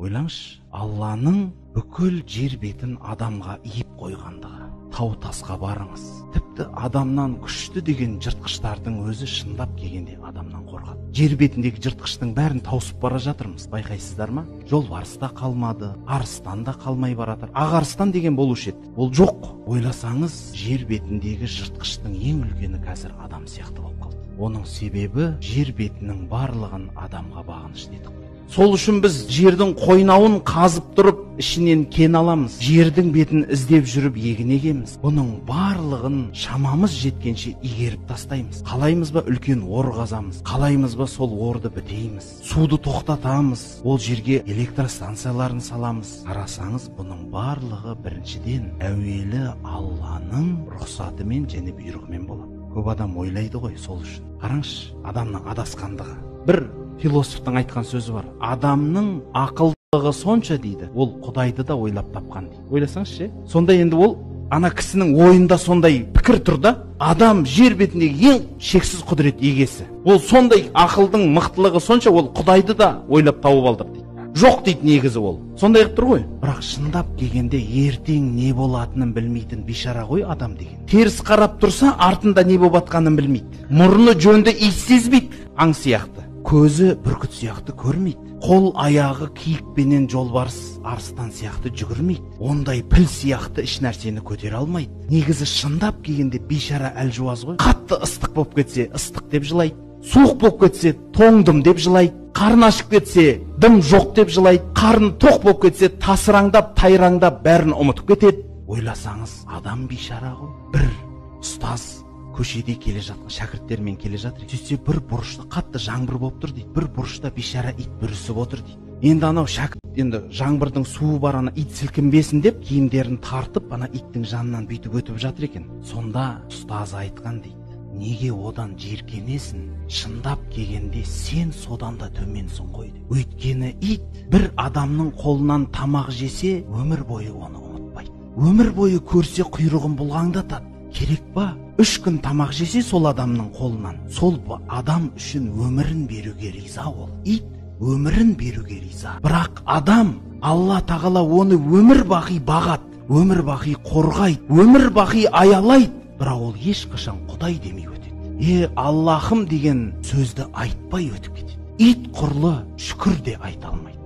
Ойлаңызшы, Алланың бүкіл жер бетін адамға иіп қойғандығы. Тау тасқа барыңыз. Тіпті адамнан күшті деген жыртқыштардың өзі шындап келгенде адамнан қорқады. Жер бетіндегі жыртқыштың бәрін тауысып бара жатырмыз, байқайсыздар ма? Жолбарыс та қалмады, арыстан да қалмай баратыр. Ақ арыстан деген болушы еді. Ол жоқ. Ойласаңыз, жер бетіндегі жыртқыштың ең үлкені қазір адам сияқты болып қалды. Оның себебі жер бетінің барлығын адамға бағынышты етіп. Сол үшін біз жердің қойнауын қазып тұрып, ішінен кен аламыз. Жердің бетін іздеп жүріп егін егеміз. Бұның барлығын шамамыз жеткенше игеріп тастаймыз. Қалаймыз ба үлкен ор қазамыз. Қалаймыз ба сол орды бітейміз. Суды тоқтатамыз. Ол жерге электростанцияларын саламыз. Қарасаңыз, бұның барлығы біріншіден әуелі Алланың рұқсатымен және бұйрығымен болады. Көп адам ойлайды ғой сол үшін. Қараңызшы, адамның адасқандығы. Бір философтың айтқан сөзі бар. Адамның ақылдығы сонша дейді, ол Құдайды да ойлап тапқан дейді. Ойласаңызшы, сонда енді ол ана кісінің ойында сондай пікір тұр да, адам жер бетіндегі ең шексіз құдірет егесі. Ол сондай ақылдың мықтылығы сонша, ол Құдайды да ойлап тауып алдыр дейді. Жоқ дейді негізі ол. Сондай тұр ғой. Бірақ шындап келгенде ертең не болатынын білмейтін бейшара ғой адам деген. Теріс қарап тұрса, артында не болып жатқанын білмейді. Мұрны жөнді ит сезбейді, аң сияқты. Көзі бүркіт сияқты көрмейді. Қол аяғы киікпенен жолбарыс арыстан сияқты жүгірмейді. Ондай піл сияқты іш нәрсені көтере алмайды. Негізі шындап келгенде бейшара әлжуаз ғой. Қатты ыстық болып кетсе, ыстық деп жылайды. Суық болып кетсе, тоңдым деп жылайды. Қарны ашып кетсе, дым жоқ деп жылайды. Қарны тоқ болып кетсе, тасыраңдап, тайраңдап бәрін ұмытып кетеді. Ойласаңыз, адам бейшара ғой. Бір ұстаз көшеде келе жатқан шәкірттермен келе жатыр. Сөйтсе бір бұрышта қатты жаңбыр болып тұр дейді. Бір бұрышта бейшара ит бүрісіп отыр дейді. Енді анау шәкірт енді жаңбырдың суы бар, ана ит сілкінбесін деп киімдерін тартып, ана иттің жанынан бүйтіп өтіп жатыр екен. Сонда ұстаз айтқан дейді. Неге одан жиіркенесің? Шындап келгенде сен содан да төменсің ғой деп. Өйткені ит бір адамның қолынан тамақ жесе, өмір бойы оны ұмытпайды. Өмір бойы көрсе құйрығын бұлғаңдатады. Керек ба? 3 күн тамақ жесе сол адамның қолынан, сол адам үшін өмірін беруге риза ол. Ит өмірін беруге риза. Бірақ адам, Алла тағала оны өмір бақи бағады, өмір бақи қорғайды, өмір бақи аялайды. Бірақ ол ешқашан Құдай демей өтеді. Аллахым деген сөзді айтпай өтіп кетеді. Ит құрлы шүкір де айта алмайды.